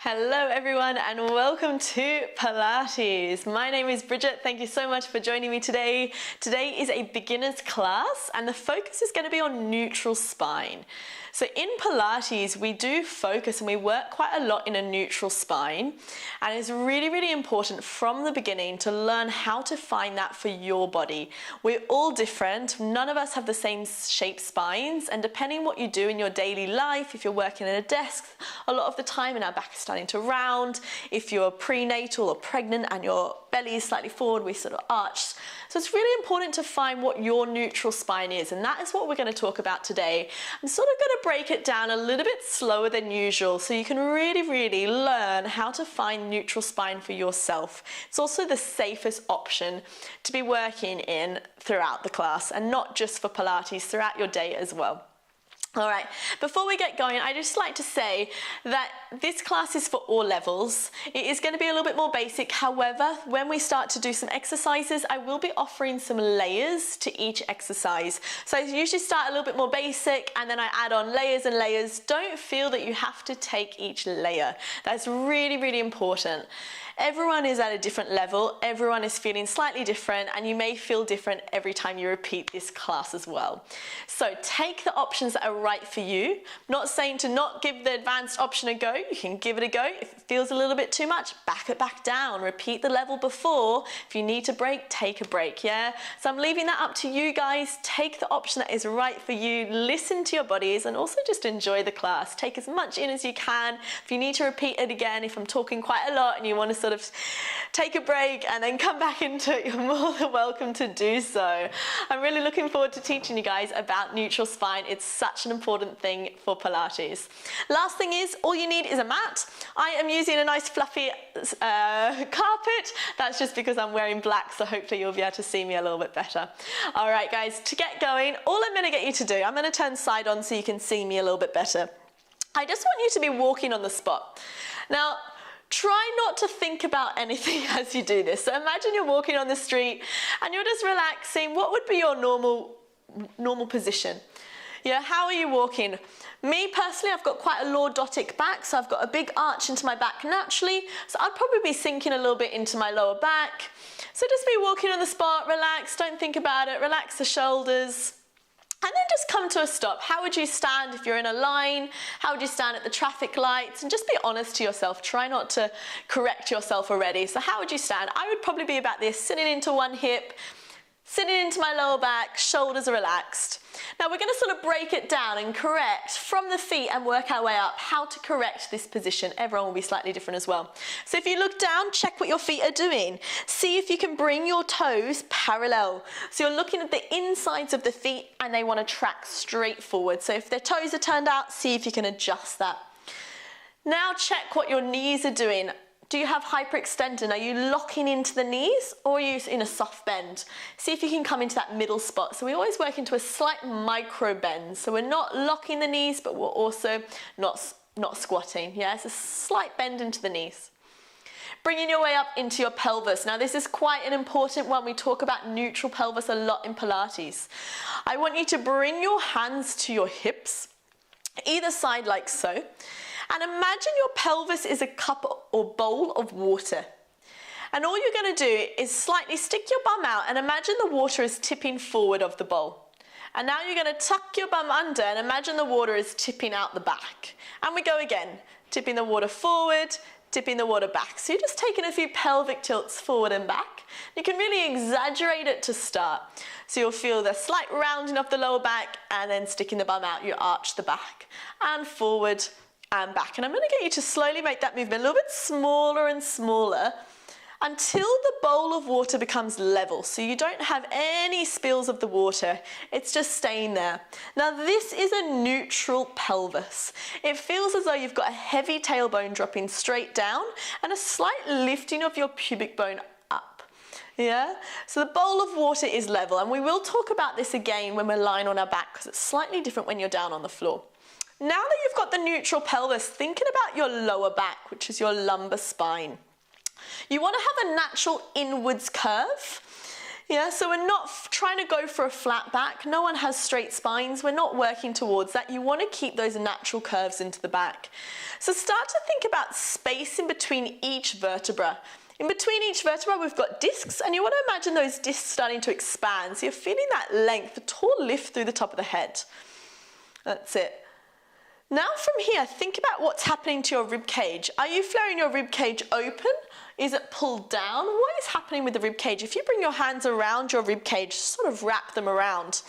Hello everyone and welcome to Pilates. My name is Bridget. Thank you so much for joining me today. Today is a beginner's class and the focus is going to be on neutral spine. So in Pilates we do focus and we work quite a lot in a neutral spine, and it's really important from the beginning to learn how to find that for your body. We're all different. None of us have the same shaped spines, and depending what you do in your daily life, if you're working at a desk a lot of the time and our back is starting to round, if you're prenatal or pregnant and your belly is slightly forward, we sort of arch. So it's really important to find what your neutral spine is, and that is what we're going to talk about today. I'm sort of going to break it down a little bit slower than usual so you can really learn how to find neutral spine for yourself. It's also the safest option to be working in throughout the class and not just for Pilates, throughout your day as well. All right, before we get going, I'd just like to say that this class is for all levels. It is going to be a little bit more basic. However, when we start to do some exercises, I will be offering some layers to each exercise. So I usually start a little bit more basic and then I add on layers and layers. Don't feel that you have to take each layer. That's really important. Everyone is at a different level. Everyone is feeling slightly different, and you may feel different every time you repeat this class as well. So take the options that are right for you. I'm not saying to not give the advanced option a go. You can give it a go. If it feels a little bit too much, back it back down. Repeat the level before. If you need to break, take a break, yeah? So I'm leaving that up to you guys. Take the option that is right for you. Listen to your bodies and also just enjoy the class. Take as much in as you can. If you need to repeat it again, if I'm talking quite a lot and you want to sort of take a break and then come back into it, you're more than welcome to do so. I'm really looking forward to teaching you guys about neutral spine. It's such an important thing for Pilates. Last thing is, all you need is a mat. I am using a nice fluffy carpet. That's just because I'm wearing black, so hopefully you'll be able to see me a little bit better. All right guys, to get going, all I'm going to get you to do, I'm going to turn side on so you can see me a little bit better. I just want you to be walking on the spot. Now, try not to think about anything as you do this. So imagine you're walking on the street and you're just relaxing. What would be your normal position? Yeah, how are you walking? Me personally, I've got quite a lordotic back, so I've got a big arch into my back naturally. So I'd probably be sinking a little bit into my lower back. So just be walking on the spot, relax, don't think about it, relax the shoulders. And then just come to a stop. How would you stand if you're in a line? How would you stand at the traffic lights? And just be honest to yourself. Try not to correct yourself already. So how would you stand? I would probably be about this, sitting into one hip, sitting into my lower back, shoulders are relaxed. Now we're going to sort of break it down and correct from the feet and work our way up how to correct this position. Everyone will be slightly different as well. So if you look down, check what your feet are doing. See if you can bring your toes parallel. So you're looking at the insides of the feet and they want to track straight forward. So if their toes are turned out, see if you can adjust that. Now check what your knees are doing. Do you have hyperextension? Are you locking into the knees or are you in a soft bend? See if you can come into that middle spot. So we always work into a slight micro bend. So we're not locking the knees, but we're also not squatting. Yeah, it's a slight bend into the knees. Bringing your way up into your pelvis. Now this is quite an important one. We talk about neutral pelvis a lot in Pilates. I want you to bring your hands to your hips, either side like so. And imagine your pelvis is a cup or bowl of water. And all you're going to do is slightly stick your bum out and imagine the water is tipping forward of the bowl. And now you're going to tuck your bum under and imagine the water is tipping out the back. And we go again, tipping the water forward, tipping the water back. So you're just taking a few pelvic tilts forward and back. You can really exaggerate it to start. So you'll feel the slight rounding of the lower back and then sticking the bum out, you arch the back and forward and back. And I'm going to get you to slowly make that movement a little bit smaller and smaller until the bowl of water becomes level. So you don't have any spills of the water. It's just staying there. Now this is a neutral pelvis. It feels as though you've got a heavy tailbone dropping straight down and a slight lifting of your pubic bone up. Yeah, so the bowl of water is level, and we will talk about this again when we're lying on our back because it's slightly different when you're down on the floor. Now that you've got the neutral pelvis, thinking about your lower back, which is your lumbar spine. You want to have a natural inwards curve. Yeah, so we're not trying to go for a flat back. No one has straight spines. We're not working towards that. You want to keep those natural curves into the back. So start to think about space in between each vertebra. In between each vertebra, we've got discs, and you want to imagine those discs starting to expand. So you're feeling that length, the tall lift through the top of the head. That's it. Now from here, think about what's happening to your rib cage. Are you flaring your rib cage open? Is it pulled down? What is happening with the rib cage? If you bring your hands around your rib cage, sort of wrap them around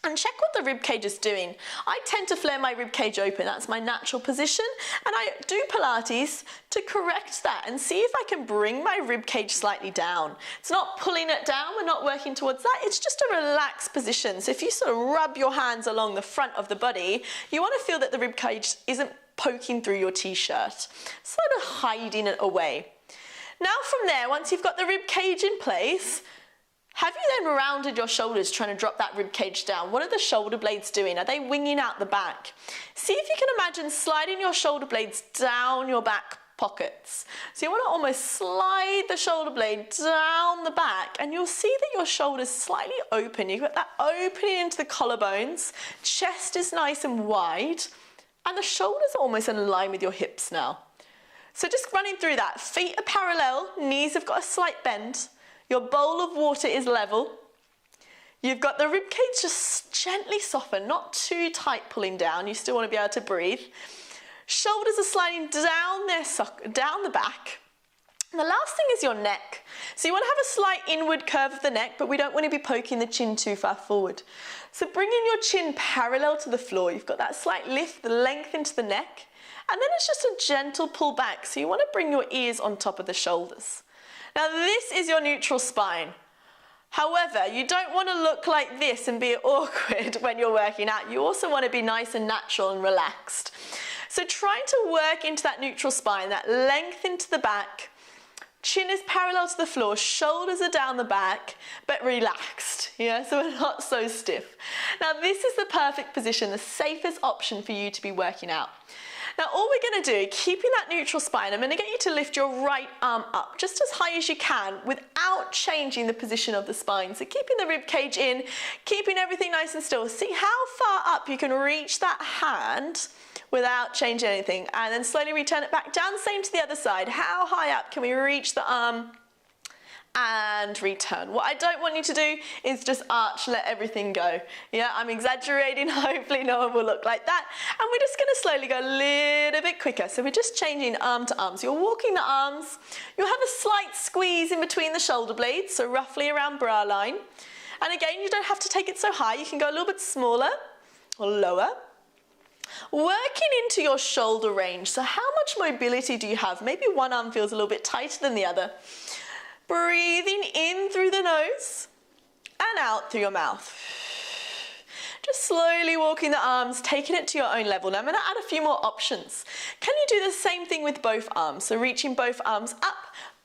and check what the rib cage is doing. I tend to flare my rib cage open. That's my natural position. And I do Pilates to correct that and see if I can bring my rib cage slightly down. It's not pulling it down. We're not working towards that. It's just a relaxed position. So if you sort of rub your hands along the front of the body, you want to feel that the rib cage isn't poking through your t-shirt, sort of hiding it away. Now from there, once you've got the rib cage in place, have you then rounded your shoulders trying to drop that rib cage down? What are the shoulder blades doing? Are they winging out the back? See if you can imagine sliding your shoulder blades down your back pockets. So you want to almost slide the shoulder blade down the back, and you'll see that your shoulders slightly open. You've got that opening into the collarbones, chest is nice and wide, and the shoulders are almost in line with your hips now. So just running through that, feet are parallel, knees have got a slight bend. Your bowl of water is level. You've got the rib cage just gently softened, not too tight pulling down. You still want to be able to breathe. Shoulders are sliding down the back. And the last thing is your neck. So you want to have a slight inward curve of the neck, but we don't want to be poking the chin too far forward. So bringing your chin parallel to the floor. You've got that slight lift, the length into the neck. And then it's just a gentle pull back. So you want to bring your ears on top of the shoulders. Now this is your neutral spine. However, you don't want to look like this and be awkward when you're working out. You also want to be nice and natural and relaxed. So trying to work into that neutral spine, that length into the back, chin is parallel to the floor, shoulders are down the back, but relaxed, yeah, so we're not so stiff. Now this is the perfect position, the safest option for you to be working out. Now all we're going to do, keeping that neutral spine, I'm going to get you to lift your right arm up just as high as you can without changing the position of the spine. So keeping the rib cage in, keeping everything nice and still. See how far up you can reach that hand without changing anything, and then slowly return it back down. Same to the other side. How high up can we reach the arm and return? What I don't want you to do is just arch, let everything go. Yeah, I'm exaggerating. Hopefully no one will look like that. And we're just going to slowly go a little bit quicker. So we're just changing arm to arm. So you're walking the arms. You'll have a slight squeeze in between the shoulder blades, so roughly around bra line. And again, you don't have to take it so high. You can go a little bit smaller or lower. Working into your shoulder range. So how much mobility do you have? Maybe one arm feels a little bit tighter than the other. Breathing in through the nose and out through your mouth. Just slowly walking the arms, taking it to your own level. Now I'm going to add a few more options. Can you do the same thing with both arms? So reaching both arms up,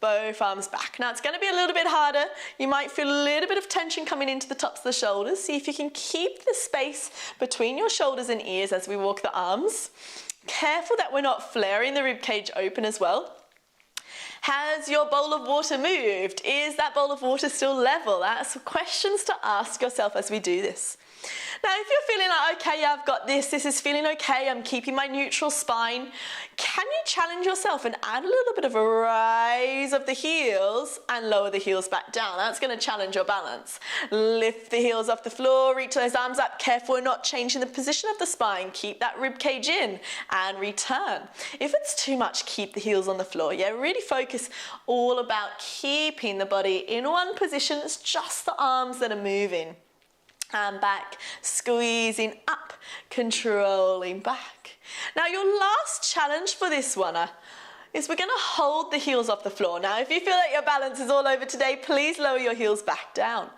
both arms back. Now it's going to be a little bit harder. You might feel a little bit of tension coming into the tops of the shoulders. See if you can keep the space between your shoulders and ears as we walk the arms. Careful that we're not flaring the rib cage open as well. Has your bowl of water moved? Is that bowl of water still level? That's questions to ask yourself as we do this. Now, if you're feeling like, okay, yeah, I've got this is feeling okay, I'm keeping my neutral spine, can you challenge yourself and add a little bit of a rise of the heels and lower the heels back down? That's going to challenge your balance. Lift the heels off the floor, reach those arms up. Careful we're not changing the position of the spine. Keep that rib cage in and return. If it's too much, keep the heels on the floor. Yeah, really focus all about keeping the body in one position. It's just the arms that are moving. And back, squeezing up, controlling back. Now your last challenge for this one is we're going to hold the heels off the floor. Now if you feel like your balance is all over today, please lower your heels back down.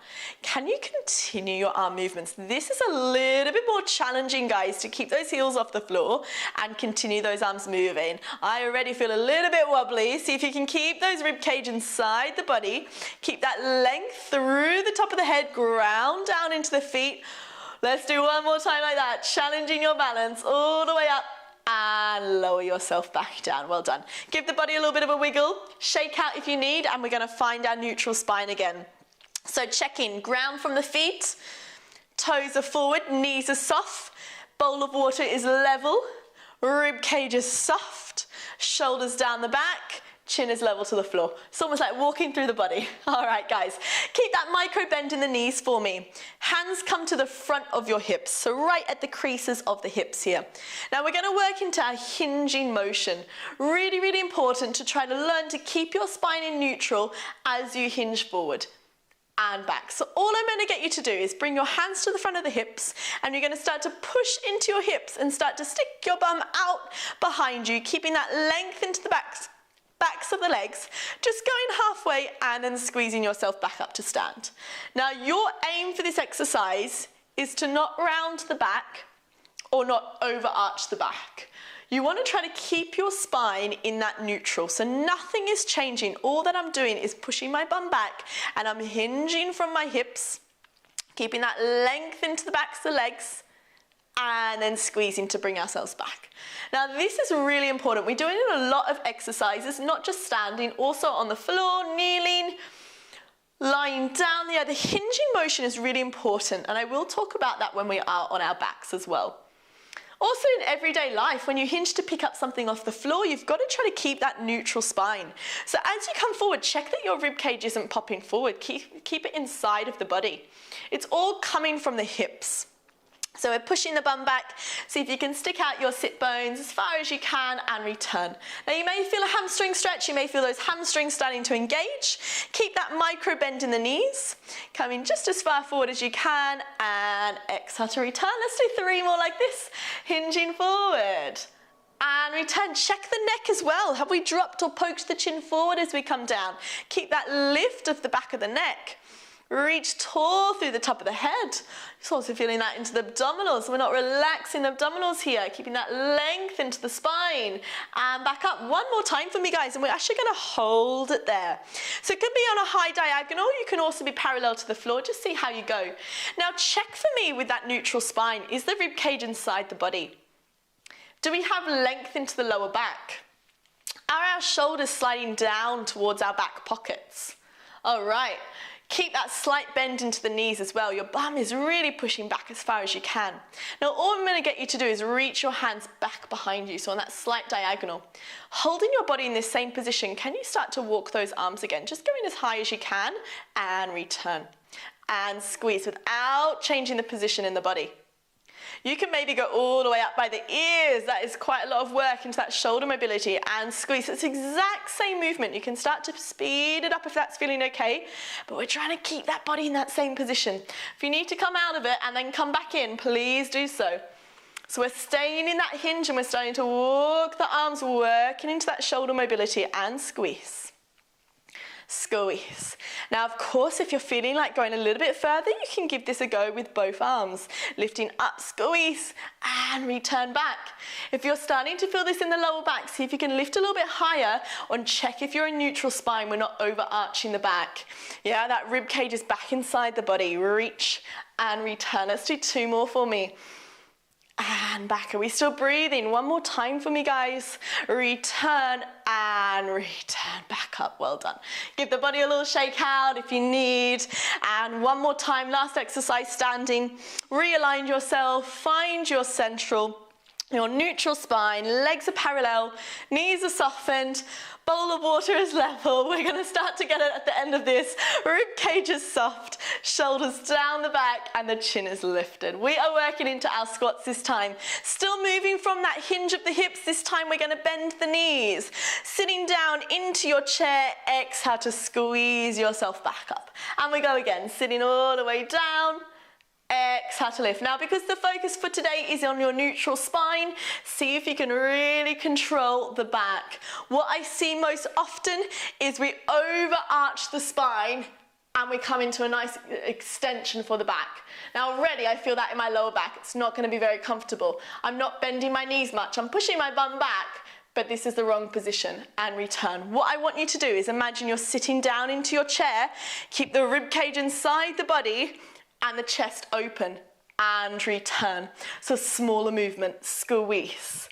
Can you continue your arm movements? This is a little bit more challenging, guys, to keep those heels off the floor and continue those arms moving. I already feel a little bit wobbly. See if you can keep those rib cage inside the body. Keep that length through the top of the head, ground down into the feet. Let's do one more time like that, challenging your balance all the way up. And lower yourself back down. Well done. Give the body a little bit of a wiggle. Shake out if you need, and we're going to find our neutral spine again. So check in, ground from the feet, toes are forward, knees are soft, bowl of water is level, rib cage is soft, shoulders down the back, chin is level to the floor. It's almost like walking through the body. All right, guys, keep that micro bend in the knees for me. Hands come to the front of your hips, so right at the creases of the hips here. Now we're gonna work into our hinging motion. Really, really important to try to learn to keep your spine in neutral as you hinge forward and back. So all I'm going to get you to do is bring your hands to the front of the hips, and you're going to start to push into your hips and start to stick your bum out behind you, keeping that length into the backs of the legs, just going halfway and then squeezing yourself back up to stand. Now your aim for this exercise is to not round the back or not overarch the back. You want to try to keep your spine in that neutral, so nothing is changing. All that I'm doing is pushing my bum back and I'm hinging from my hips, keeping that length into the backs of the legs, and then squeezing to bring ourselves back. Now this is really important. We do it in a lot of exercises, not just standing, also on the floor, kneeling, lying down. The hinging motion is really important, and I will talk about that when we are on our backs as well. Also in everyday life, when you hinge to pick up something off the floor, you've got to try to keep that neutral spine. So as you come forward, check that your rib cage isn't popping forward. Keep it inside of the body. It's all coming from the hips. So we're pushing the bum back. See if you can stick out your sit bones as far as you can and return. Now you may feel a hamstring stretch. You may feel those hamstrings starting to engage. Keep that micro bend in the knees. Coming just as far forward as you can and exhale to return. Let's do 3 more like this. Hinging forward and return. Check the neck as well. Have we dropped or poked the chin forward as we come down? Keep that lift of the back of the neck. Reach tall through the top of the head. Just also feeling that into the abdominals. We're not relaxing the abdominals here, keeping that length into the spine. And back up. One more time for me, guys, and we're actually going to hold it there. So it could be on a high diagonal. You can also be parallel to the floor. Just see how you go. Now check for me with that neutral spine. Is the rib cage inside the body? Do we have length into the lower back? Are our shoulders sliding down towards our back pockets? All right. Keep that slight bend into the knees as well. Your bum is really pushing back as far as you can. Now all I'm going to get you to do is reach your hands back behind you, so on that slight diagonal. Holding your body in this same position, can you start to walk those arms again? Just going as high as you can and return. And squeeze without changing the position in the body. You can maybe go all the way up by the ears. That is quite a lot of work into that shoulder mobility, and squeeze. It's the exact same movement. You can start to speed it up if that's feeling okay, but we're trying to keep that body in that same position. If you need to come out of it and then come back in, please do so. So we're staying in that hinge and we're starting to walk the arms, working into that shoulder mobility and squeeze. Squeeze. Now, of course, if you're feeling like going a little bit further, you can give this a go with both arms. Lifting up, squeeze, and return back. If you're starting to feel this in the lower back, see if you can lift a little bit higher and check if you're in neutral spine. We're not overarching the back. Yeah, that rib cage is back inside the body. Reach and return. Let's do 2 more for me. And back. Are we still breathing? One more time for me, guys. Return and return back up. Well done. Give the body a little shake out if you need. And one more time. Last exercise, standing. Realign yourself. Find your central. Your neutral spine. Legs are parallel. Knees are softened. Bowl of water is level. We're going to start to get it at the end of this. Rib cage is soft, shoulders down the back, and the chin is lifted. We are working into our squats this time. Still moving from that hinge of the hips. This time we're going to bend the knees. Sitting down into your chair, exhale to squeeze yourself back up. And we go again, sitting all the way down. Exhale to lift. Now, because the focus for today is on your neutral spine, see if you can really control the back. What I see most often is we overarch the spine and we come into a nice extension for the back. Now already I feel that in my lower back. It's not going to be very comfortable. I'm not bending my knees much. I'm pushing my bum back, but this is the wrong position. And return. What I want you to do is imagine you're sitting down into your chair. Keep the rib cage inside the body and the chest open and return. So smaller movement, squeeze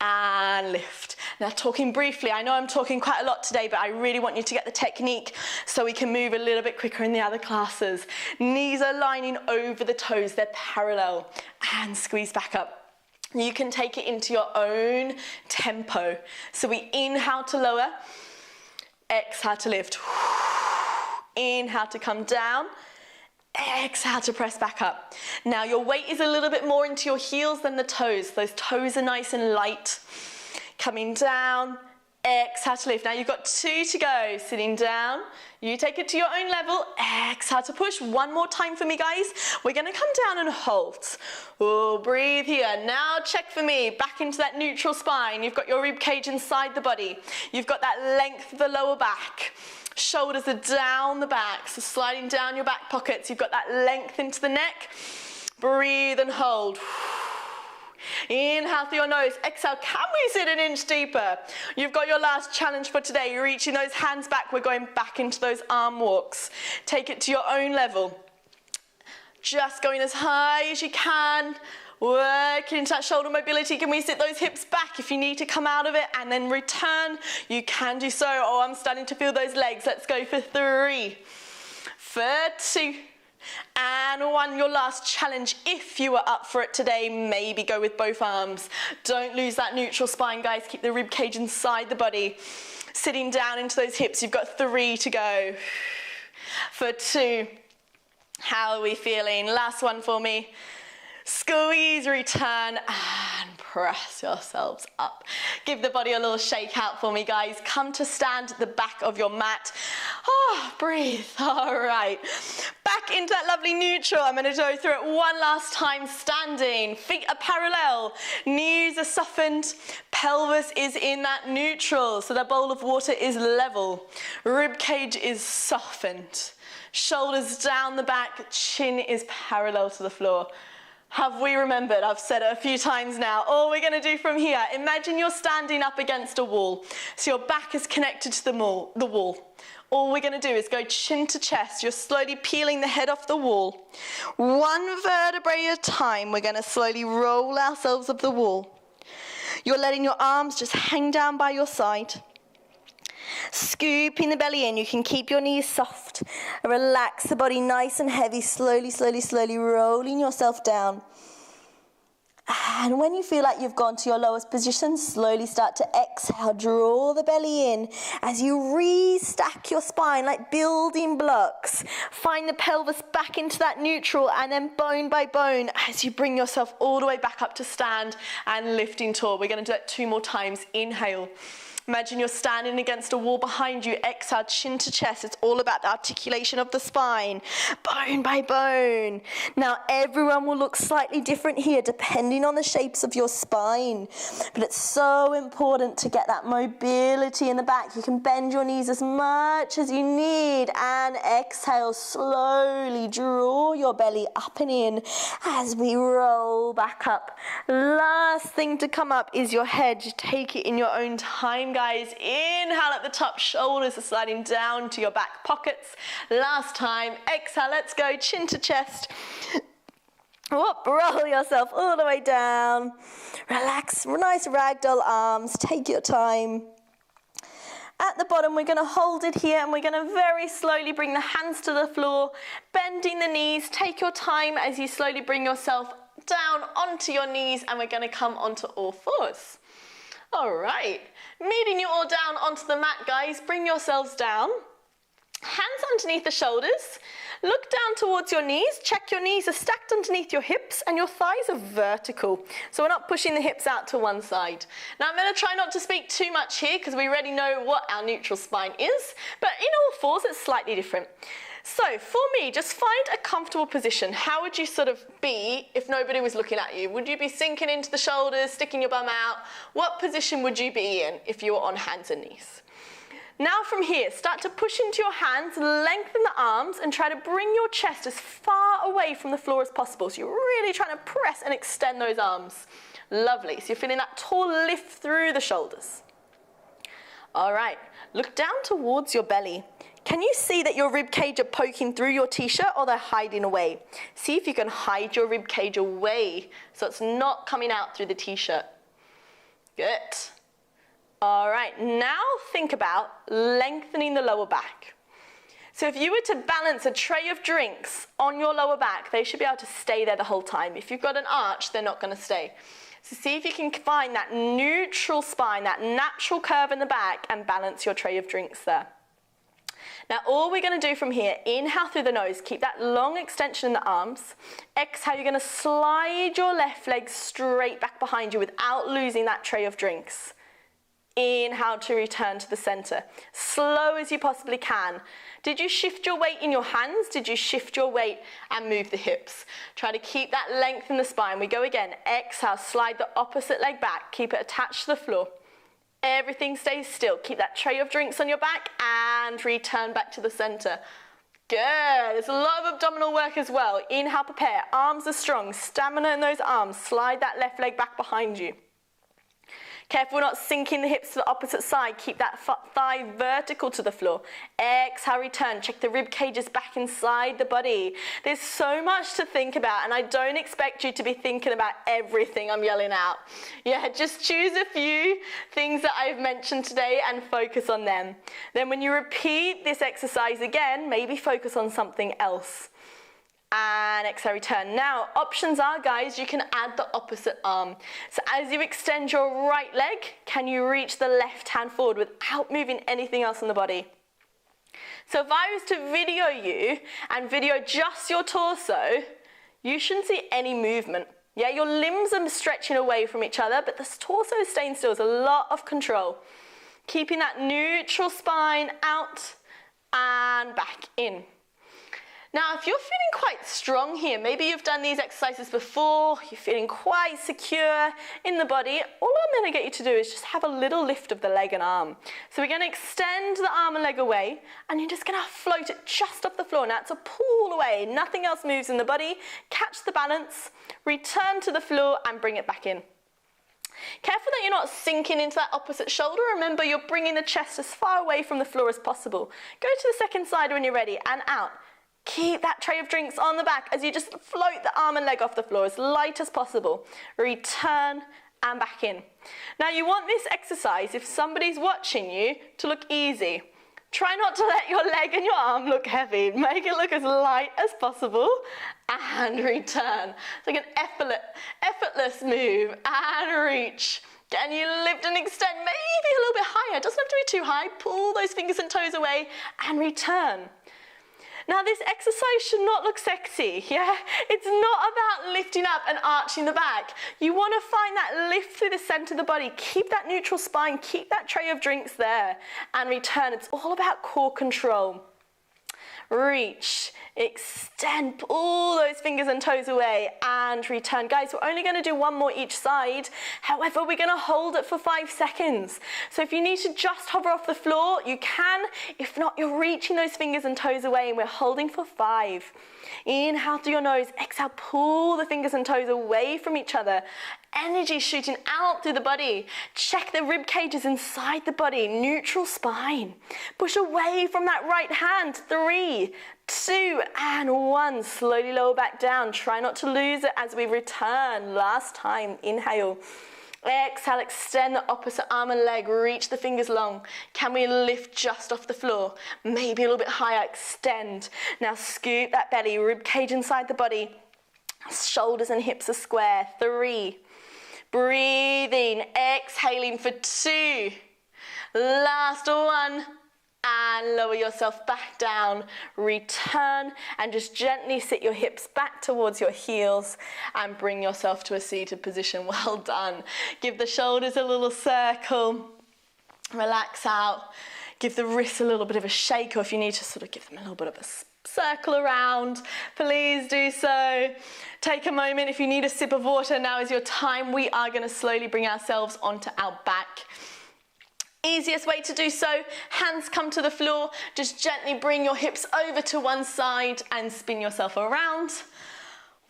and lift. Now talking briefly, I know I'm talking quite a lot today, but I really want you to get the technique so we can move a little bit quicker in the other classes. Knees are lining over the toes, they're parallel, and squeeze back up. You can take it into your own tempo. So we inhale to lower, exhale to lift. Inhale to come down, exhale to press back up. Now your weight is a little bit more into your heels than the toes. Those toes are nice and light. Coming down, exhale to lift. Now you've got 2 to go. Sitting down, you take it to your own level. Exhale to push. One more time for me, guys. We're gonna come down and hold. Oh, breathe here. Now check for me. Back into that neutral spine. You've got your rib cage inside the body. You've got that length of the lower back. Shoulders are down the back, so sliding down your back pockets. You've got that length into the neck. Breathe and hold. Inhale through your nose. Exhale, can we sit an inch deeper? You've got your last challenge for today. You're reaching those hands back. We're going back into those arm walks. Take it to your own level. Just going as high as you can. Working into that shoulder mobility. Can we sit those hips back if you need to come out of it and then return? You can do so. Oh, I'm starting to feel those legs. Let's go for 3, for 2, and 1. Your last challenge, if you are up for it today, maybe go with both arms. Don't lose that neutral spine, guys. Keep the rib cage inside the body. Sitting down into those hips. You've got 3 to go. For 2. How are we feeling? Last one for me. Squeeze, return, and press yourselves up. Give the body a little shake out for me, guys. Come to stand at the back of your mat. Oh, breathe. All right. Back into that lovely neutral. I'm going to go through it one last time, standing. Feet are parallel. Knees are softened. Pelvis is in that neutral, so the bowl of water is level. Rib cage is softened. Shoulders down the back. Chin is parallel to the floor. Have we remembered? I've said it a few times now. All we're going to do from here, imagine you're standing up against a wall. So your back is connected to the wall. All we're going to do is go chin to chest. You're slowly peeling the head off the wall. One vertebrae at a time, we're going to slowly roll ourselves up the wall. You're letting your arms just hang down by your side. Scooping the belly in. You can keep your knees soft. Relax the body nice and heavy. Slowly, slowly, slowly rolling yourself down. And when you feel like you've gone to your lowest position, slowly start to exhale. Draw the belly in as you restack your spine like building blocks. Find the pelvis back into that neutral, and then bone by bone as you bring yourself all the way back up to stand and lifting tall. We're going to do that 2 more times. Inhale. Imagine you're standing against a wall behind you. Exhale, chin to chest. It's all about the articulation of the spine, bone by bone. Now, everyone will look slightly different here depending on the shapes of your spine. But it's so important to get that mobility in the back. You can bend your knees as much as you need. And exhale, slowly draw your belly up and in as we roll back up. Last thing to come up is your head. Just take it in your own time, guys. Inhale at the top, shoulders are sliding down to your back pockets. Last time, exhale, let's go, chin to chest. Whoop, roll yourself all the way down. Relax, nice ragdoll arms, take your time. At the bottom, we're going to hold it here, and we're going to very slowly bring the hands to the floor, bending the knees. Take your time as you slowly bring yourself down onto your knees, and we're going to come onto all fours. All right, meeting you all down onto the mat, guys. Bring yourselves down. Hands underneath the shoulders. Look down towards your knees. Check your knees are stacked underneath your hips and your thighs are vertical. So we're not pushing the hips out to one side. Now I'm going to try not to speak too much here because we already know what our neutral spine is. But in all fours, it's slightly different. So for me, just find a comfortable position. How would you sort of be if nobody was looking at you? Would you be sinking into the shoulders, sticking your bum out? What position would you be in if you were on hands and knees? Now from here, start to push into your hands, lengthen the arms, and try to bring your chest as far away from the floor as possible. So you're really trying to press and extend those arms. Lovely. So you're feeling that tall lift through the shoulders. All right, look down towards your belly. Can you see that your rib cage are poking through your t-shirt or they're hiding away? See if you can hide your rib cage away so it's not coming out through the t-shirt. Good. All right, now think about lengthening the lower back. So if you were to balance a tray of drinks on your lower back, they should be able to stay there the whole time. If you've got an arch, they're not going to stay. So see if you can find that neutral spine, that natural curve in the back, and balance your tray of drinks there. Now all we're going to do from here, inhale through the nose, keep that long extension in the arms. Exhale, you're going to slide your left leg straight back behind you without losing that tray of drinks. Inhale to return to the center. Slow as you possibly can. Did you shift your weight in your hands? Did you shift your weight and move the hips? Try to keep that length in the spine. We go again. Exhale, slide the opposite leg back. Keep it attached to the floor. Everything stays still. Keep that tray of drinks on your back and return back to the center. Good. There's a lot of abdominal work as well. Inhale, prepare. Arms are strong. Stamina in those arms. Slide that left leg back behind you. Careful not sinking the hips to the opposite side. Keep that thigh vertical to the floor. Exhale, return. Check the rib cages back inside the body. There's so much to think about, and I don't expect you to be thinking about everything I'm yelling out. Yeah, just choose a few things that I've mentioned today and focus on them. Then when you repeat this exercise again, maybe focus on something else. And exhale, return. Now, options are, guys, you can add the opposite arm. So as you extend your right leg, can you reach the left hand forward without moving anything else in the body? So if I was to video you and video just your torso, you shouldn't see any movement. Yeah, your limbs are stretching away from each other, but the torso is staying still. It's a lot of control. Keeping that neutral spine out and back in. Now, if you're feeling quite strong here, maybe you've done these exercises before, you're feeling quite secure in the body, all I'm going to get you to do is just have a little lift of the leg and arm. So we're going to extend the arm and leg away, and you're just going to float it just off the floor. Now, it's a pull away. Nothing else moves in the body. Catch the balance, return to the floor, and bring it back in. Careful that you're not sinking into that opposite shoulder. Remember, you're bringing the chest as far away from the floor as possible. Go to the second side when you're ready, and out. Keep that tray of drinks on the back as you just float the arm and leg off the floor as light as possible. Return and back in. Now you want this exercise, if somebody's watching you, to look easy. Try not to let your leg and your arm look heavy. Make it look as light as possible and return. It's like an effortless move and reach. Can you lift and extend maybe a little bit higher? It doesn't have to be too high. Pull those fingers and toes away and return. Now this exercise should not look sexy, yeah? It's not about lifting up and arching the back. You want to find that lift through the center of the body. Keep that neutral spine, keep that tray of drinks there and return. It's all about core control. Reach, extend, pull those fingers and toes away and return. Guys, we're only going to do one more each side. However, we're going to hold it for 5 seconds. So if you need to just hover off the floor, you can. If not, you're reaching those fingers and toes away and we're holding for 5. Inhale through your nose, exhale, pull the fingers and toes away from each other. Energy shooting out through the body. Check the rib cages inside the body. Neutral spine. Push away from that right hand. 3, 2, and 1. Slowly lower back down. Try not to lose it as we return. Last time. Inhale. Exhale, extend the opposite arm and leg. Reach the fingers long. Can we lift just off the floor? Maybe a little bit higher. Extend. Now scoop that belly. Rib cage inside the body. Shoulders and hips are square. 3. Breathing, exhaling for 2. Last 1. And lower yourself back down. Return and just gently sit your hips back towards your heels and bring yourself to a seated position. Well done. Give the shoulders a little circle. Relax out. Give the wrists a little bit of a shake, or if you need to sort of give them a little bit of a circle around, please do so. Take a moment. If you need a sip of water, now is your time. We are going to slowly bring ourselves onto our back. Easiest way to do so, hands come to the floor. Just gently bring your hips over to one side and spin yourself around.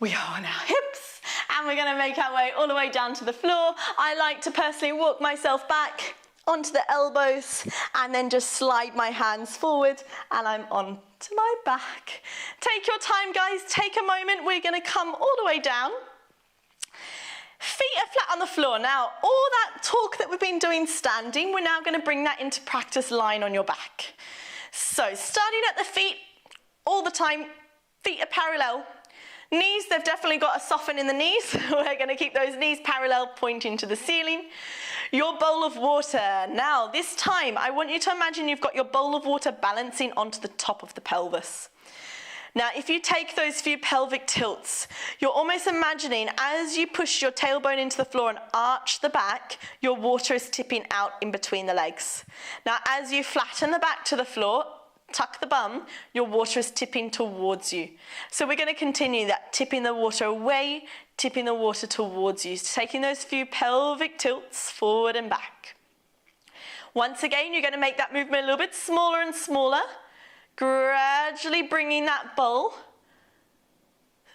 We are on our hips and we're going to make our way all the way down to the floor. I like to personally walk myself back onto the elbows and then just slide my hands forward and I'm on to my back. Take your time, guys. Take a moment. We're going to come all the way down. Feet are flat on the floor. Now, all that talk that we've been doing standing, we're now going to bring that into practice lying on your back. So, starting at the feet all the time, feet are parallel. Knees, they've definitely got to soften in the knees. We're going to keep those knees parallel, pointing to the ceiling. Your bowl of water. Now, this time, I want you to imagine you've got your bowl of water balancing onto the top of the pelvis. Now, if you take those few pelvic tilts, you're almost imagining as you push your tailbone into the floor and arch the back, your water is tipping out in between the legs. Now, as you flatten the back to the floor, tuck the bum, your water is tipping towards you. So we're going to continue that, tipping the water away, tipping the water towards you, taking those few pelvic tilts forward and back. Once again, you're going to make that movement a little bit smaller and smaller, gradually bringing that bowl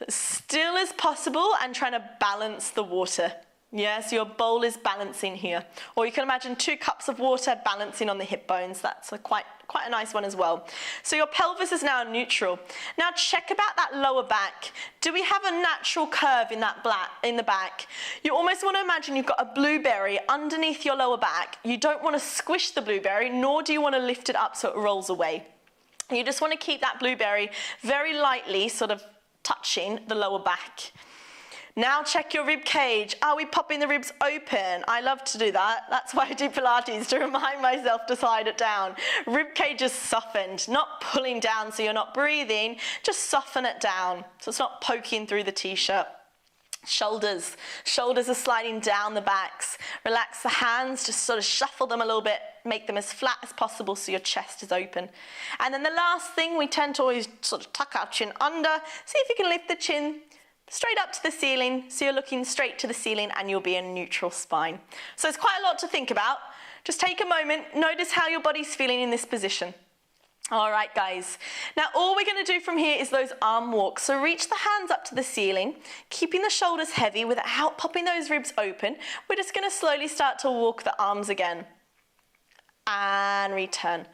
as still as possible and trying to balance the water. Yeah, so your bowl is balancing here. Or you can imagine 2 cups of water balancing on the hip bones. That's quite a nice one as well. So your pelvis is now neutral. Now check about that lower back. Do we have a natural curve in the back? You almost want to imagine you've got a blueberry underneath your lower back. You don't want to squish the blueberry, nor do you want to lift it up so it rolls away. You just want to keep that blueberry very lightly sort of touching the lower back. Now check your rib cage. Are we popping the ribs open? I love to do that. That's why I do Pilates, to remind myself to slide it down. Rib cage is softened, not pulling down so you're not breathing, just soften it down so it's not poking through the t-shirt. Shoulders are sliding down the backs. Relax the hands, just sort of shuffle them a little bit, make them as flat as possible so your chest is open. And then the last thing, we tend to always sort of tuck our chin under. See if you can lift the chin straight up to the ceiling, so you're looking straight to the ceiling and you'll be in neutral spine. So it's quite a lot to think about. Just take a moment, notice how your body's feeling in this position. All right, guys. Now, all we're going to do from here is those arm walks. So reach the hands up to the ceiling, keeping the shoulders heavy without popping those ribs open. We're just going to slowly start to walk the arms again. And return.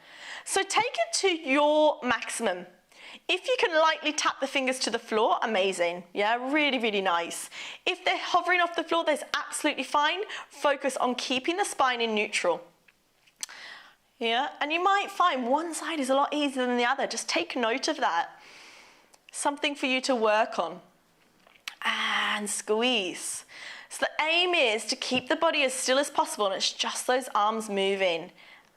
So take it to your maximum. If you can lightly tap the fingers to the floor, amazing. Yeah, really, really nice. If they're hovering off the floor, that's absolutely fine. Focus on keeping the spine in neutral. Yeah, and you might find one side is a lot easier than the other. Just take note of that. Something for you to work on. And squeeze. So the aim is to keep the body as still as possible, and it's just those arms moving.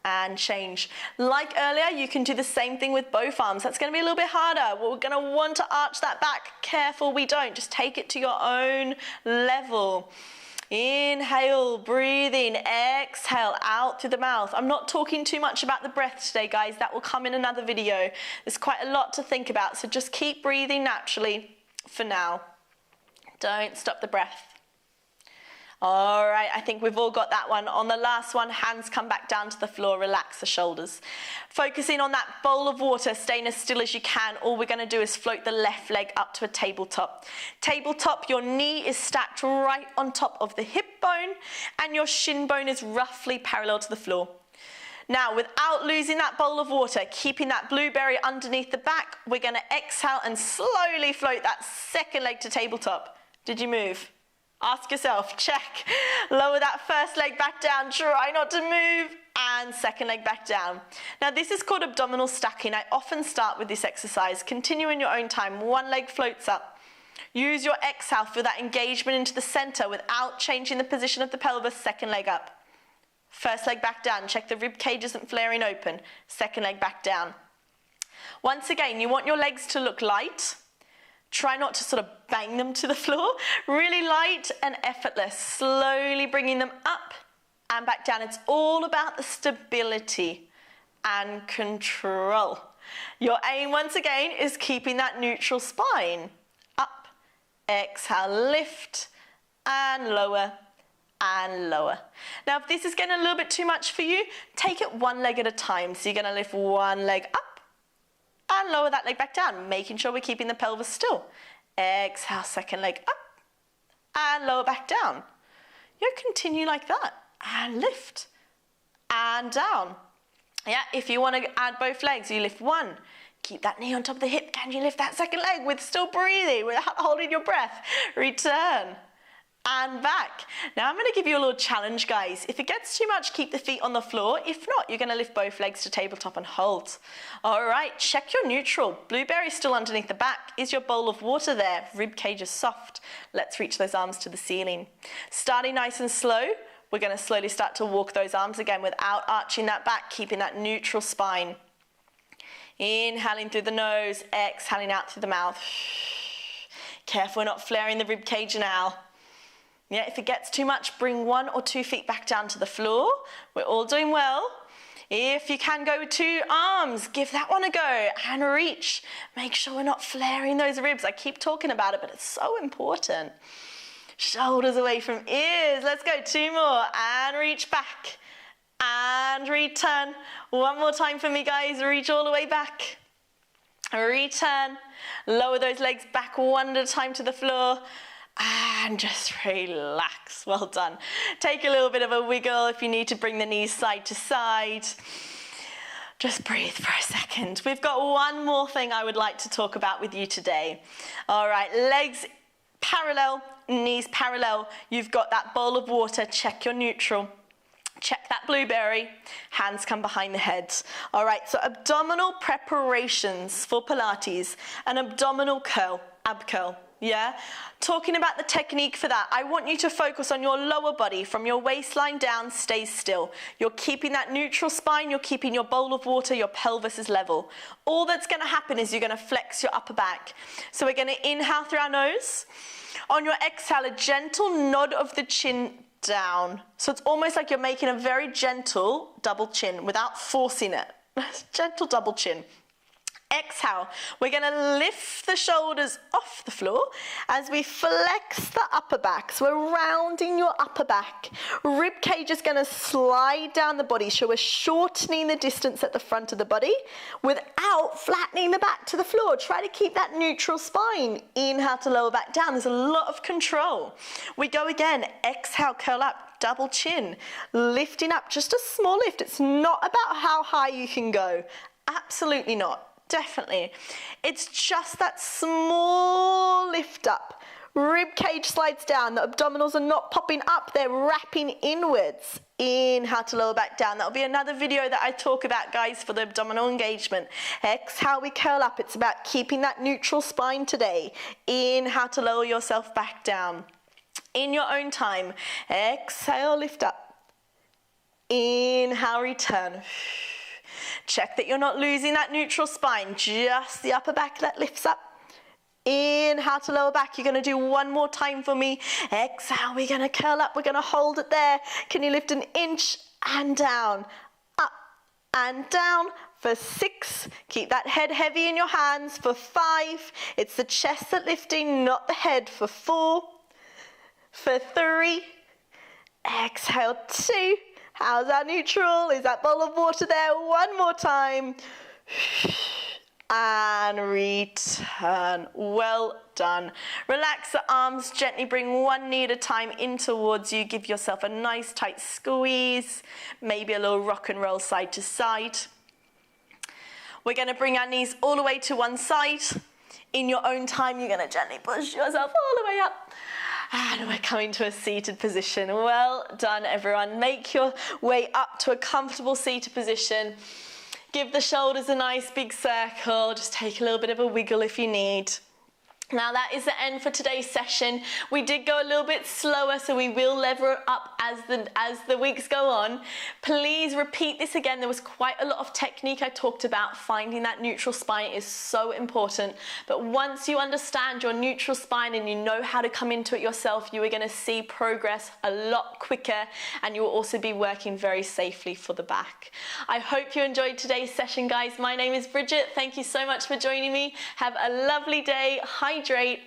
And change. Like earlier, you can do the same thing with both arms. That's going to be a little bit harder. We're going to want to arch that back. Careful we don't. Just take it to your own level. Inhale, breathing. Exhale, out through the mouth. I'm not talking too much about the breath today, guys. That will come in another video. There's quite a lot to think about, so just keep breathing naturally for now. Don't stop the breath. All right, I think we've all got that one. On the last one, hands come back down to the floor, relax the shoulders. Focusing on that bowl of water, staying as still as you can. All we're going to do is float the left leg up to a tabletop. Tabletop, your knee is stacked right on top of the hip bone, and your shin bone is roughly parallel to the floor. Now, without losing that bowl of water, keeping that blueberry underneath the back, we're going to exhale and slowly float that second leg to tabletop. Did you move? Ask yourself, check. Lower that first leg back down, try not to move, and second leg back down. Now this is called abdominal stacking. I often start with this exercise. Continue in your own time. One leg floats up. Use your exhale for that engagement into the center without changing the position of the pelvis. Second leg up. First leg back down. Check the rib cage isn't flaring open. Second leg back down. Once again, you want your legs to look light. Try not to sort of bang them to the floor. Really light and effortless. Slowly bringing them up and back down. It's all about the stability and control. Your aim, once again, is keeping that neutral spine. Up, exhale, lift, and lower, and lower. Now, if this is getting a little bit too much for you, take it one leg at a time. So you're going to lift one leg up, and lower that leg back down, making sure we're keeping the pelvis still. Exhale, second leg up, and lower back down. You continue like that, and lift, and down. Yeah, if you want to add both legs, you lift one. Keep that knee on top of the hip. Can you lift that second leg with still breathing, without holding your breath? Return, and back. Now I'm going to give you a little challenge, guys. If it gets too much, keep the feet on the floor. If not, you're going to lift both legs to tabletop and hold. All right, check your neutral. Blueberry still underneath the back. Is your bowl of water there? Rib cage is soft. Let's reach those arms to the ceiling. Starting nice and slow, we're going to slowly start to walk those arms again without arching that back, keeping that neutral spine. Inhaling through the nose, exhaling out through the mouth. Careful we're not flaring the rib cage now. Yeah, if it gets too much, bring 1 or 2 feet back down to the floor. We're all doing well. If you can go with 2 arms, give that one a go and reach. Make sure we're not flaring those ribs. I keep talking about it, but it's so important. Shoulders away from ears. Let's go, 2 more and reach back and return. One more time for me, guys. Reach all the way back. Return. Lower those legs back one at a time to the floor. And just relax. Well done. Take a little bit of a wiggle if you need to bring the knees side to side. Just breathe for a second. We've got one more thing I would like to talk about with you today. All right, legs parallel, knees parallel. You've got that bowl of water. Check your neutral. Check that blueberry. Hands come behind the head. All right, so abdominal preparations for Pilates. An abdominal curl, ab curl. Yeah, talking about the technique for that, I want you to focus on your lower body from your waistline down, stay still. You're keeping that neutral spine, you're keeping your bowl of water, your pelvis is level. All that's going to happen is you're going to flex your upper back. So we're going to inhale through our nose. On your exhale, a gentle nod of the chin down. So it's almost like you're making a very gentle double chin without forcing it. Gentle double chin. Exhale, we're going to lift the shoulders off the floor as we flex the upper back. So we're rounding your upper back. Rib cage is going to slide down the body. So we're shortening the distance at the front of the body without flattening the back to the floor. Try to keep that neutral spine. Inhale to lower back down. There's a lot of control. We go again. Exhale, curl up. Double chin. Lifting up. Just a small lift. It's not about how high you can go. Absolutely not. Definitely. It's just that small lift up. Rib cage slides down. The abdominals are not popping up. They're wrapping inwards. Inhale to lower back down. That'll be another video that I talk about, guys, for the abdominal engagement. Exhale, we curl up. It's about keeping that neutral spine today. Inhale to lower yourself back down. In your own time. Exhale, lift up. Inhale, return. Check that you're not losing that neutral spine, just the upper back that lifts up. Inhale to lower back. You're going to do one more time for me. Exhale, we're going to curl up. We're going to hold it there. Can you lift an inch and down? Up and down for 6. Keep that head heavy in your hands for 5. It's the chest that's lifting, not the head, for 4. For 3. Exhale, 2. How's our neutral? Is that bowl of water there? One more time. And return. Well done. Relax the arms. Gently bring one knee at a time in towards you. Give yourself a nice tight squeeze. Maybe a little rock and roll side to side. We're going to bring our knees all the way to one side. In your own time, you're going to gently push yourself all the way up. And we're coming to a seated position. Well done, everyone. Make your way up to a comfortable seated position. Give the shoulders a nice big circle. Just take a little bit of a wiggle if you need. Now that is the end for today's session. We did go a little bit slower, so we will level it up as the weeks go on. Please repeat this again. There was quite a lot of technique I talked about. Finding that neutral spine is so important. But once you understand your neutral spine and you know how to come into it yourself, you are going to see progress a lot quicker, and you will also be working very safely for the back. I hope you enjoyed today's session, guys. My name is Bridget. Thank you so much for joining me. Have a lovely day. Hydrate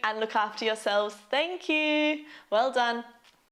and look after yourselves. Thank you. Well done.